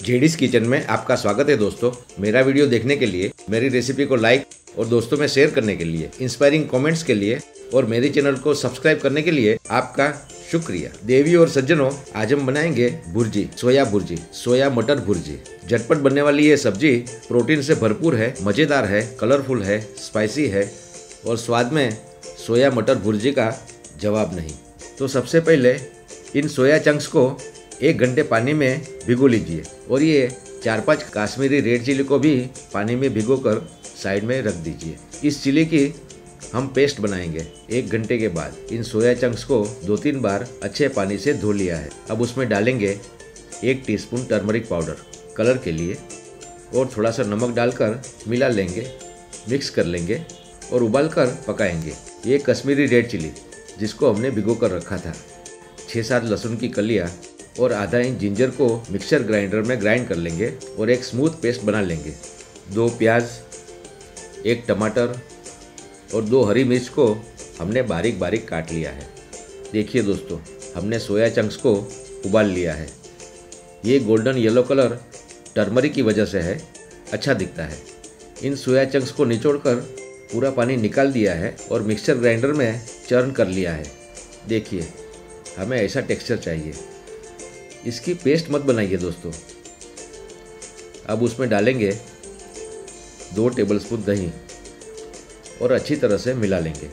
JDs kitchen में आपका स्वागत है दोस्तों। मेरा वीडियो देखने के लिए, मेरी रेसिपी को लाइक और दोस्तों में शेयर करने के लिए, इंस्पायरिंग कमेंट्स के लिए और मेरे चैनल को सब्सक्राइब करने के लिए आपका शुक्रिया। देवी और सज्जनों, आज हम बनाएंगे भुर्जी, सोया मटर भुर्जी। झटपट बनने वाली ये सब्जी प्रोटीन से भरपूर है, मज़ेदार है, कलरफुल है, स्पाइसी है और स्वाद में सोया मटर भुर्जी का जवाब नहीं। तो सबसे पहले इन सोया चंक्स को 1 घंटे पानी में भिगो लीजिए और ये 4-5 काश्मीरी रेड चिली को भी पानी में भिगोकर साइड में रख दीजिए। इस चिली की हम पेस्ट बनाएंगे। 1 घंटे के बाद इन सोया चंक्स को 2-3 बार अच्छे पानी से धो लिया है। अब उसमें डालेंगे 1 टीस्पून टर्मरिक पाउडर कलर के लिए और थोड़ा सा नमक डालकर मिला लेंगे, मिक्स कर लेंगे और उबाल कर पकाएंगे। ये कश्मीरी रेड चिली जिसको हमने भिगो कर रखा था, 6-7 लहसुन की कलियाँ और आधा इंच जिंजर को मिक्सर ग्राइंडर में ग्राइंड कर लेंगे और एक स्मूथ पेस्ट बना लेंगे। 2 प्याज, 1 टमाटर और 2 हरी मिर्च को हमने बारीक बारीक काट लिया है। देखिए दोस्तों, हमने सोया चंक्स को उबाल लिया है। ये गोल्डन येलो कलर टर्मरिक की वजह से है, अच्छा दिखता है। इन सोया चंक्स को निचोड़कर पूरा पानी निकाल दिया है और मिक्सर ग्राइंडर में चर्न कर लिया है। देखिए, हमें ऐसा टेक्सचर चाहिए। इसकी पेस्ट मत बनाइए दोस्तों। अब उसमें डालेंगे 2 टेबलस्पून दही और अच्छी तरह से मिला लेंगे।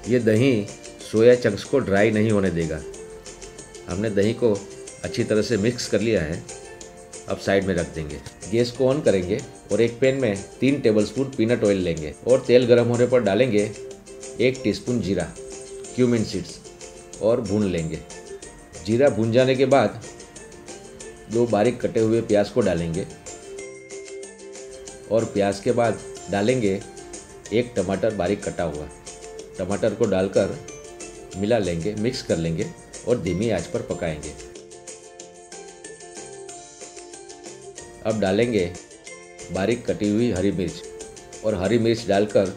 ये दही सोया चंक्स को ड्राई नहीं होने देगा। हमने दही को अच्छी तरह से मिक्स कर लिया है। अब साइड में रख देंगे। गैस को ऑन करेंगे और एक पैन में 3 टेबलस्पून पीनट ऑयल लेंगे और तेल गर्म होने पर डालेंगे 1 टीस्पून जीरा, क्यूमिन सीड्स और भून लेंगे। जीरा भून जाने के बाद 2 बारीक कटे हुए प्याज को डालेंगे और प्याज के बाद डालेंगे 1 टमाटर बारीक कटा हुआ। टमाटर को डालकर मिला लेंगे, मिक्स कर लेंगे और धीमी आंच पर पकाएंगे। अब डालेंगे बारीक कटी हुई हरी मिर्च और हरी मिर्च डालकर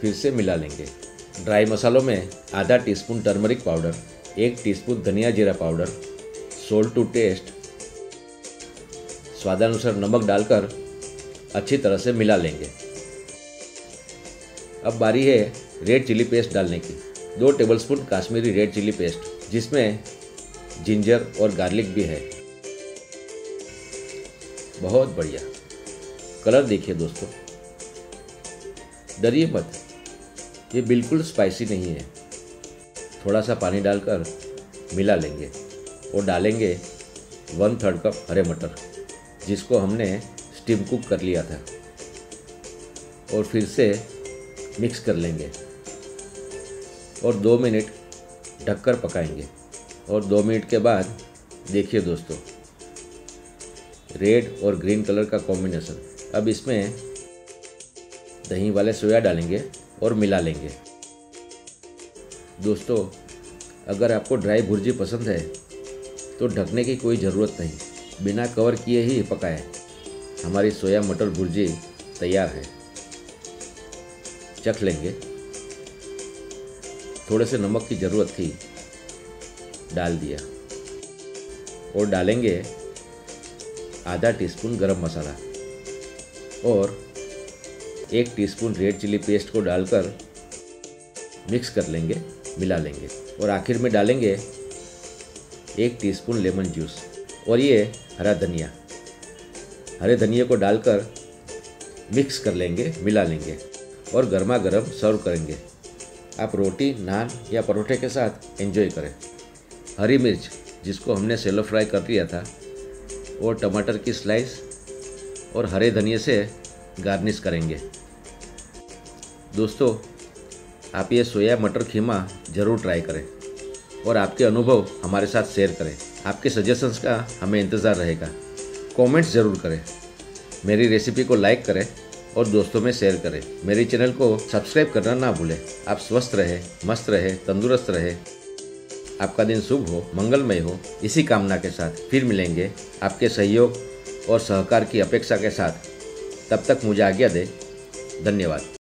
फिर से मिला लेंगे। ड्राई मसालों में आधा टीस्पून टर्मरिक पाउडर, 1 टीस्पून धनिया जीरा पाउडर, सोल्ट टू टेस्ट, स्वादानुसार नमक डालकर अच्छी तरह से मिला लेंगे। अब बारी है रेड चिली पेस्ट डालने की। 2 tablespoon Kashmiri red chilli paste जिसमें जिंजर और गार्लिक भी है। बहुत बढ़िया कलर देखिए दोस्तों, डरिए मत, ये बिल्कुल स्पाइसी नहीं है। थोड़ा सा पानी डालकर मिला लेंगे और डालेंगे 1/3 कप हरे मटर जिसको हमने स्टीम कुक कर लिया था और फिर से मिक्स कर लेंगे और 2 मिनट ढककर पकाएंगे। और 2 मिनट के बाद देखिए दोस्तों, रेड और ग्रीन कलर का कॉम्बिनेशन। अब इसमें दही वाले सोया डालेंगे और मिला लेंगे। दोस्तों, अगर आपको ड्राई भुर्जी पसंद है तो ढकने की कोई ज़रूरत नहीं, बिना कवर किए ही पकाएं। हमारी सोया मटर भुर्जी तैयार है। चख लेंगे। थोड़े से नमक की ज़रूरत थी, डाल दिया और डालेंगे आधा टीस्पून गरम मसाला और 1 टीस्पून रेड चिली पेस्ट को डालकर मिक्स कर लेंगे, मिला लेंगे और आखिर में डालेंगे 1 टीस्पून लेमन जूस और ये हरा धनिया। हरे धनिया को डालकर मिक्स कर लेंगे, मिला लेंगे और गर्मा गर्म सर्व करेंगे। आप रोटी, नान या परोठे के साथ एंजॉय करें। हरी मिर्च जिसको हमने सेलो फ्राई कर लिया था और टमाटर की स्लाइस और हरे धनिया से गार्निश करेंगे। दोस्तों, आप ये सोया मटर खीमा ज़रूर ट्राई करें और आपके अनुभव हमारे साथ शेयर करें। आपके सजेशंस का हमें इंतज़ार रहेगा। कमेंट्स ज़रूर करें, मेरी रेसिपी को लाइक करें और दोस्तों में शेयर करें। मेरे चैनल को सब्सक्राइब करना ना भूलें। आप स्वस्थ रहें, मस्त रहें, तंदुरुस्त रहें। आपका दिन शुभ हो, मंगलमय हो, इसी कामना के साथ फिर मिलेंगे आपके सहयोग और सहकार की अपेक्षा के साथ। तब तक मुझे आज्ञा दें। धन्यवाद।